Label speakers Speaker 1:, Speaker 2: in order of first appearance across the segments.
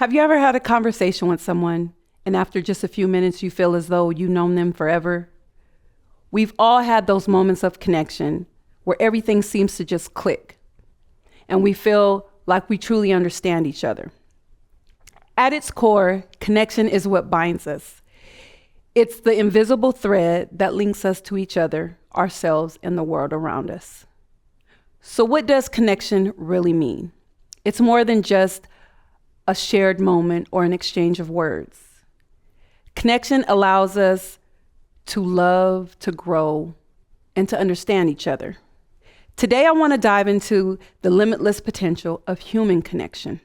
Speaker 1: Have you ever had a conversation with someone and after just a few minutes you feel as though you've known them forever? We've all had those moments of connection where everything seems to just click and we feel like we truly understand each other. At its core, connection is what binds us. It's the invisible thread that links us to each other, ourselves, and the world around us. So what does connection really mean? It's more than just a shared moment or an exchange of words. Connection allows us to love, to grow, and to understand each other. Today, I want to dive into the limitless potential of human connection.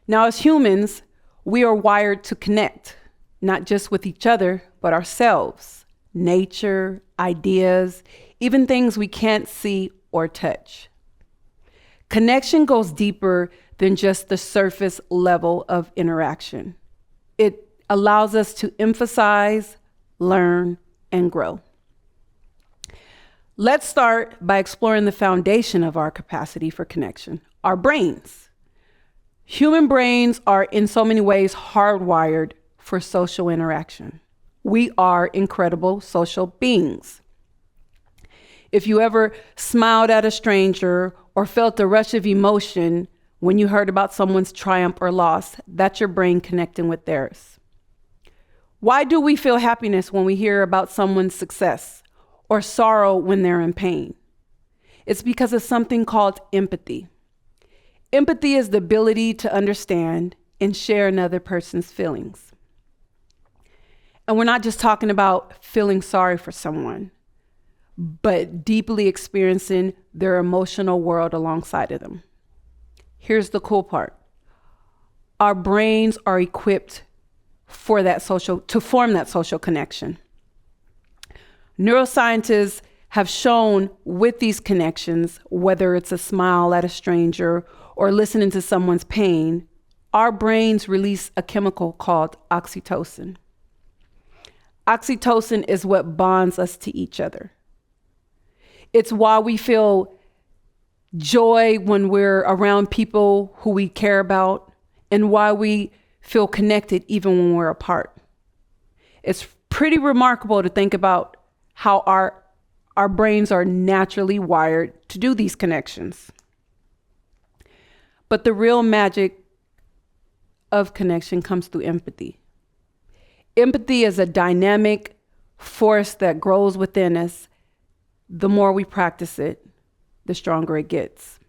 Speaker 1: Now, as humans, we are wired to connect, not just with each other, but ourselves, nature, ideas, even things we can't see or touch. Connection goes deeper than just the surface level of interaction. It allows us to emphasize, learn, and grow. Let's start by exploring the foundation of our capacity for connection, our brains. Human brains are in so many ways hardwired for social interaction. We are incredible social beings. If you ever smiled at a stranger or felt a rush of emotion when you heard about someone's triumph or loss, that's your brain connecting with theirs. Why do we feel happiness when we hear about someone's success or sorrow when they're in pain? It's because of something called empathy. Empathy is the ability to understand and share another person's feelings. And we're not just talking about feeling sorry for someone, but deeply experiencing their emotional world alongside of them. Here's the cool part. Our brains are equipped to form that social connection. Neuroscientists have shown with these connections, whether it's a smile at a stranger or listening to someone's pain, our brains release a chemical called oxytocin. Oxytocin is what bonds us to each other. It's why we feel joy when we're around people who we care about and why we feel connected even when we're apart. It's pretty remarkable to think about how our brains are naturally wired to do these connections. But the real magic of connection comes through empathy. Empathy is a dynamic force that grows within us. The more we practice it, the stronger it gets.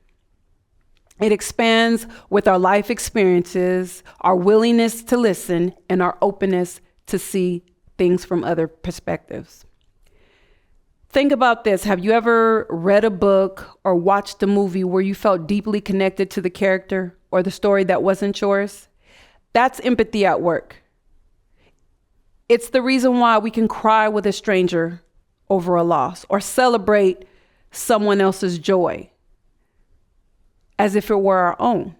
Speaker 1: It expands with our life experiences, our willingness to listen, and our openness to see things from other perspectives. Think about this. Have you ever read a book or watched a movie where you felt deeply connected to the character or the story that wasn't yours? That's empathy at work. It's the reason why we can cry with a stranger over a loss or celebrate someone else's joy as if it were our own.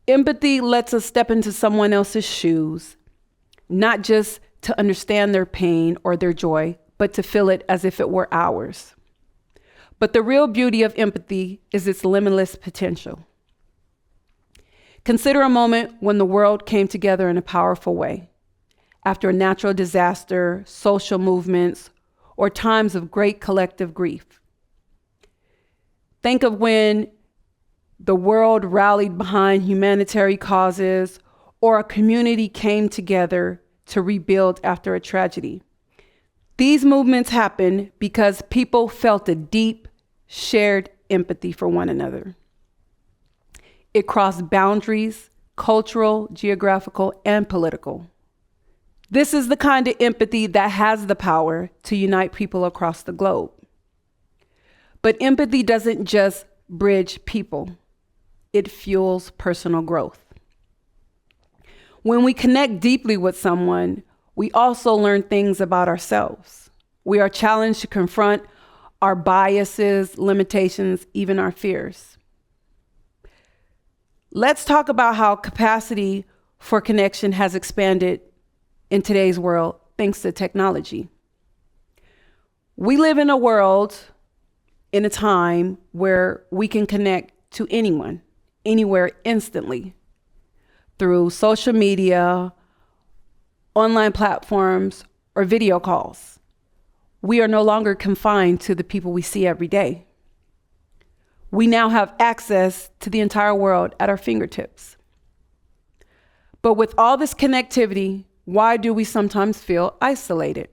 Speaker 1: Empathy lets us step into someone else's shoes, not just to understand their pain or their joy, but to feel it as if it were ours. But the real beauty of empathy is its limitless potential. Consider a moment when the world came together in a powerful way. After a natural disaster, social movements, or times of great collective grief. Think of when the world rallied behind humanitarian causes or a community came together to rebuild after a tragedy. These movements happened because people felt a deep, shared empathy for one another. It crossed boundaries, cultural, geographical, and political. This is the kind of empathy that has the power to unite people across the globe. But empathy doesn't just bridge people. It fuels personal growth. When we connect deeply with someone, we also learn things about ourselves. We are challenged to confront our biases, limitations, even our fears. Let's talk about how capacity for connection has expanded in today's world thanks to technology. We live in a world, in a time where we can connect to anyone, anywhere instantly. through social media, online platforms, or video calls. We are no longer confined to the people we see every day. We now have access to the entire world at our fingertips. But with all this connectivity, why do we sometimes feel isolated?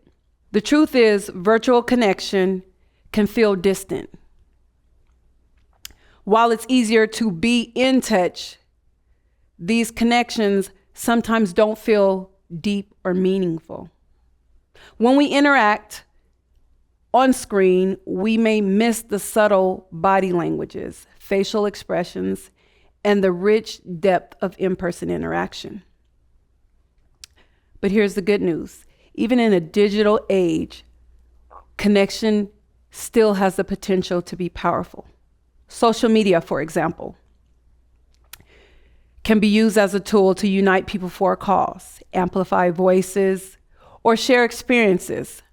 Speaker 1: The truth is, virtual connection can feel distant. While it's easier to be in touch, these connections sometimes don't feel deep or meaningful. When we interact on screen, we may miss the subtle body languages, facial expressions, and the rich depth of in-person interaction. But here's the good news. Even in a digital age, connection still has the potential to be powerful. Social media, for example, can be used as a tool to unite people for a cause, amplify voices, or share experiences.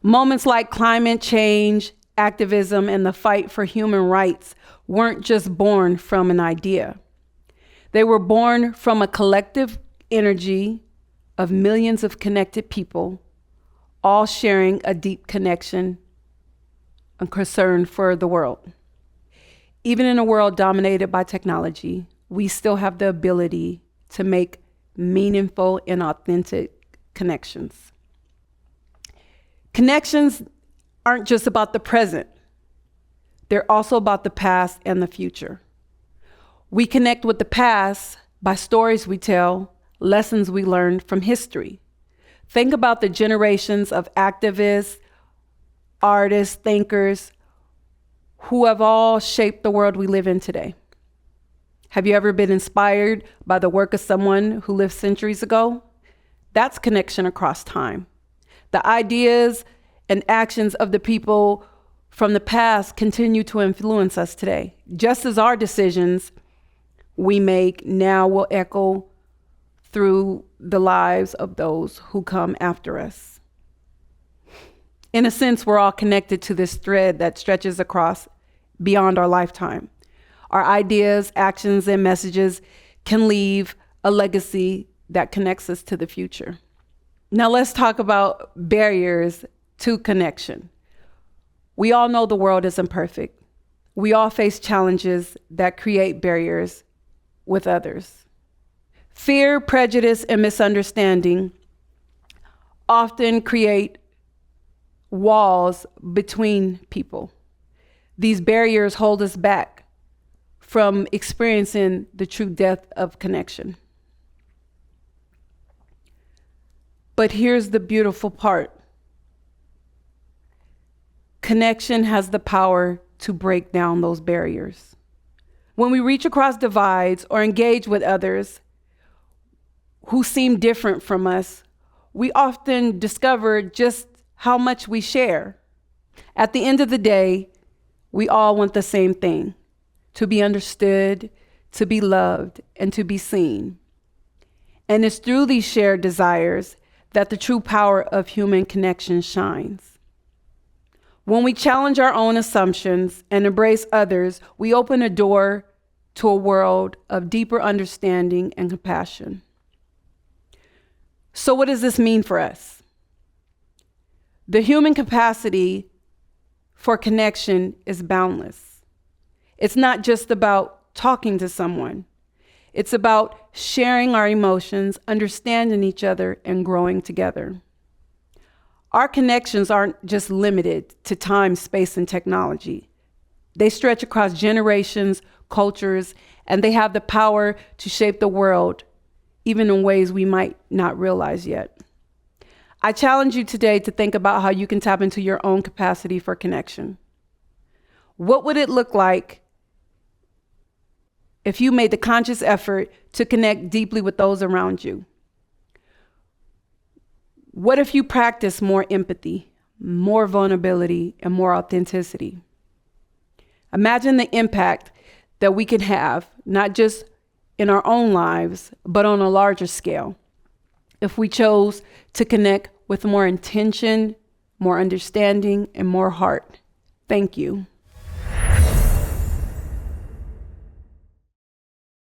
Speaker 1: Moments like climate change, activism, and the fight for human rights weren't just born from an idea. They were born from a collective energy of millions of connected people, all sharing a deep connection and concern for the world. Even in a world dominated by technology, we still have the ability to make meaningful and authentic connections. Connections aren't just about the present. They're also about the past and the future. We connect with the past by stories we tell, lessons we learned from history. Think about the generations of activists, artists, thinkers, who have all shaped the world we live in today. Have you ever been inspired by the work of someone who lived centuries ago? That's connection across time. The ideas and actions of the people from the past continue to influence us today, just as our decisions we make now will echo through the lives of those who come after us. In a sense, we're all connected to this thread that stretches across beyond our lifetime. Our ideas, actions, and messages can leave a legacy that connects us to the future. Now let's talk about barriers to connection. We all know the world isn't perfect. We all face challenges that create barriers with others. Fear, prejudice, and misunderstanding often create walls between people. These barriers hold us back from experiencing the true depth of connection. But here's the beautiful part. Connection has the power to break down those barriers. When we reach across divides or engage with others who seem different from us, we often discover just how much we share. At the end of the day, we all want the same thing: to be understood, to be loved, and to be seen. And it's through these shared desires that the true power of human connection shines. When we challenge our own assumptions and embrace others, we open a door to a world of deeper understanding and compassion. So what does this mean for us? The human capacity for connection is boundless. It's not just about talking to someone. It's about sharing our emotions, understanding each other, and growing together. Our connections aren't just limited to time, space, and technology. They stretch across generations, cultures, and they have the power to shape the world, even in ways we might not realize yet. I challenge you today to think about how you can tap into your own capacity for connection. What would it look like if you made the conscious effort to connect deeply with those around you? What if you practice more empathy, more vulnerability, and more authenticity? Imagine the impact that we can have, not just in our own lives, but on a larger scale, if we chose to connect with more intention, more understanding, and more heart. Thank you.